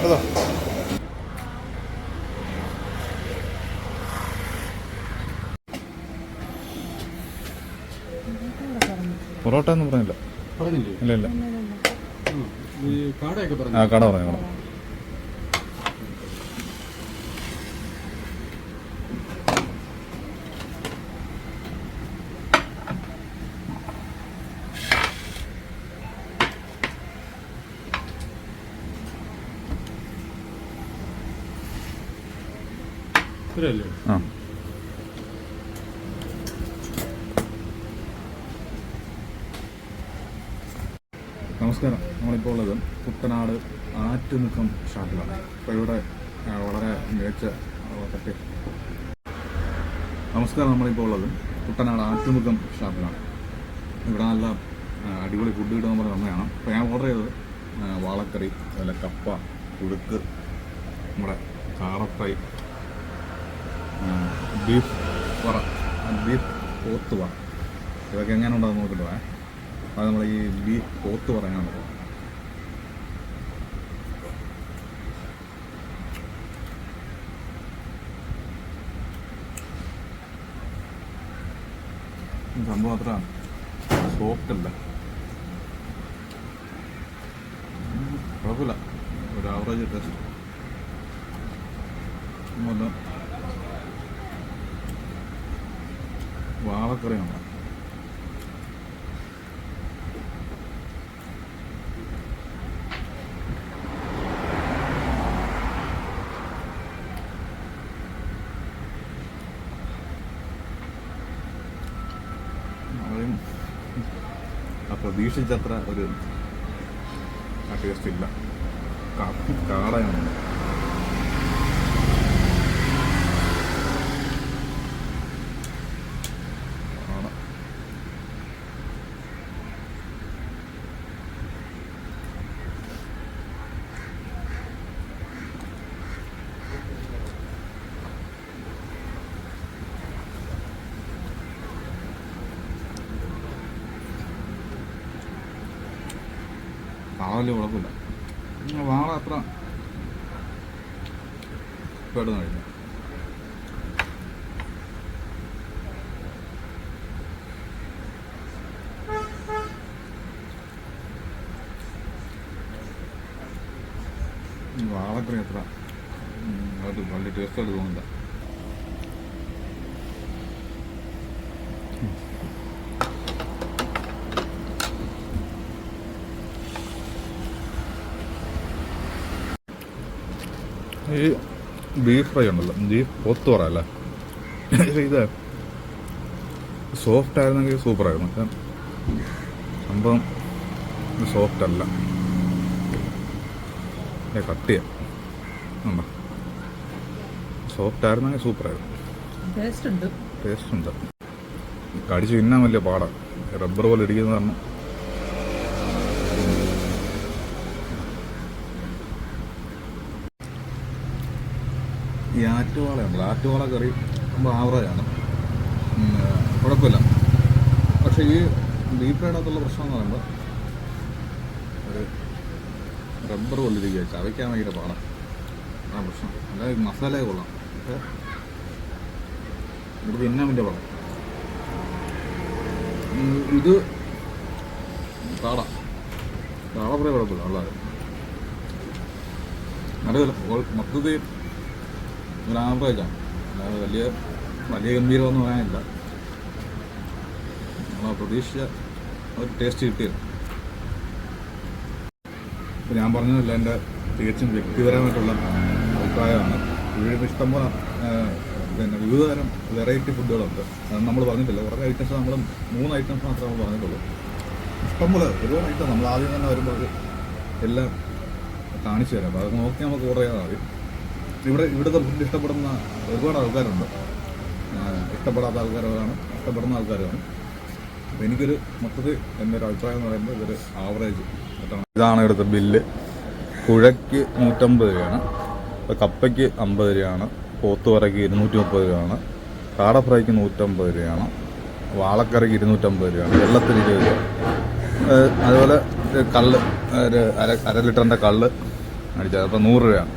അതോ പൊറോട്ട എന്ന് പറഞ്ഞില്ല. ഇല്ല ഇല്ല. ആ കട പറയാം. ആ നമസ്കാരം. നമ്മളിപ്പോൾ ഉള്ളത് കുട്ടനാട് ആറ്റുമുഖം ഷാപ്പിലാണ്. അപ്പോൾ ഇവിടെ വളരെ മികച്ച പറ്റി നമസ്കാരം. നമ്മളിപ്പോൾ ഉള്ളത് കുട്ടനാട് ആറ്റുമുഖം ഷാപ്പിലാണ്. ഇവിടെ നല്ല അടിപൊളി ഫുഡ് കിട്ടുമെന്ന് പറഞ്ഞ സമയമാണ്. അപ്പോൾ ഞാൻ ഓർഡർ ചെയ്തത് വാളക്കറി, അതുപോലെ കപ്പ, കുഴുക്ക്, നമ്മുടെ കാട ഫ്രൈ, ബീഫ് വറ, ബീഫ് പോത്ത് വറ. ഇതൊക്കെ എങ്ങനെ ഉണ്ടാകും നോക്കിയിട്ട് പോയാൽ. അത് നമ്മൾ ഈ ബീഫ് പോത്ത് പറയാനുള്ളത്. സംഭവം അത്ര സോഫ്റ്റ് അല്ല, കുഴപ്പമില്ല, ഒരു ആവറേജ് ടേസ്റ്റ്. വാളക്കറിയാണ്. പ്രതീക്ഷിച്ചത്ര ഒരു ടേസ്റ്റ് ഇല്ല. കാടയാണ്. വലിയ കുഴപ്പമില്ല. വാള അത്ര പെടുന്ന കഴിഞ്ഞു. വാളക്കറി അത്ര അത് വലിയ ടേസ്റ്റായിട്ട് തോന്നില്ല. ഈ ബീഫ് ഫ്രൈ ഉണ്ടല്ലോ, ബീഫ് പോത്ത് പറയല്ലേ, ഇത് സോഫ്റ്റ് ആയിരുന്നെങ്കിൽ സൂപ്പറായിരുന്നു. പക്ഷെ സംഭവം സോഫ്റ്റ് അല്ല, കട്ടിയ. സോഫ്റ്റ് ആയിരുന്നെങ്കിൽ സൂപ്പറായിരുന്നു. ടേസ്റ്റ് ഉണ്ട്. കടിച്ച് തിന്നാൻ വലിയ പാടാണ്, റബ്ബർ പോലെ ഇടിക്കുന്നത് കാരണം. ഈ ആറ്റുവാളയുണ്ടല്ലോ, ആറ്റുവാള കറി നമ്മൾ ആവറേജാണ്, കുഴപ്പമില്ല. പക്ഷേ ഈ ബീഫ് ഫ്രൈഡിനകത്തുള്ള പ്രശ്നം എന്ന് പറയുമ്പോൾ ഒരു റബ്ബർ കൊള്ളിരിക്കുക, ചവയ്ക്കാൻ ഭയങ്കര പാടാണ്. ആ പ്രശ്നം. അല്ലാതെ മസാലയെ കൊള്ളാം, പക്ഷേ ഇത് തിന്നാൻ വേണ്ടി പാടാം. ഇത് കാട ഫ്രൈ കുഴപ്പമില്ല, ഉള്ളത് നല്ല മൊത്തത്തിൽ ഒരു ആവറേജാണ്. അല്ലാതെ വലിയ ഗംഭീരമൊന്നും പറയാനില്ല. നമ്മൾ പ്രതീക്ഷിച്ച ഒരു ടേസ്റ്റ് കിട്ടിയത്. ഇപ്പം ഞാൻ പറഞ്ഞതല്ല, എൻ്റെ തികച്ചും വ്യക്തിപരമായിട്ടുള്ള അഭിപ്രായമാണ്. ഇവിടെ ഇഷ്ടംപോലെ പിന്നെ വിവിധ തരം വെറൈറ്റി ഫുഡുകളുണ്ട്. അത് നമ്മൾ പറഞ്ഞിട്ടില്ല. കുറേ ഐറ്റംസ്, നമ്മൾ 3 ഐറ്റംസ് മാത്രമേ നമ്മൾ പറഞ്ഞിട്ടുള്ളൂ. ഇഷ്ടംപോലെ ഒരുപാട് ഐറ്റം നമ്മൾ ആദ്യം തന്നെ വരുമ്പോൾ എല്ലാം കാണിച്ചു തരാം. അപ്പോൾ അത് നോക്കി നമുക്ക് ഓർഡർ ചെയ്യാൻ മതി. ഇവിടുത്തെ ഫുഡ് ഇഷ്ടപ്പെടുന്ന ഒരുപാട് ആൾക്കാരുണ്ട്. ഇഷ്ടപ്പെടാത്ത ആൾക്കാരാണ്, ഇഷ്ടപ്പെടുന്ന ആൾക്കാരാണ്. അപ്പോൾ എനിക്കൊരു മൊത്തത്തിൽ എൻ്റെ ഒരു അഭിപ്രായം എന്ന് പറയുമ്പോൾ ഇതൊരു ആവറേജ്. ഇതാണ് ഇവിടുത്തെ ബില്ല്. കുഴയ്ക്ക് 150 രൂപയാണ്, ഇപ്പോൾ കപ്പയ്ക്ക് 50 രൂപയാണ്, പോത്തുവറയ്ക്ക് 230 രൂപയാണ്, കാട ഫ്രൈക്ക് 150 രൂപയാണ്, വാളക്കറിക്ക് 250 രൂപയാണ്, വെള്ളത്തിന് 20 രൂപ. അതുപോലെ കള്ള്, ഒരു അര ലിറ്ററിൻ്റെ കള്ള് അടിച്ചത്. അപ്പോൾ 100 രൂപയാണ്.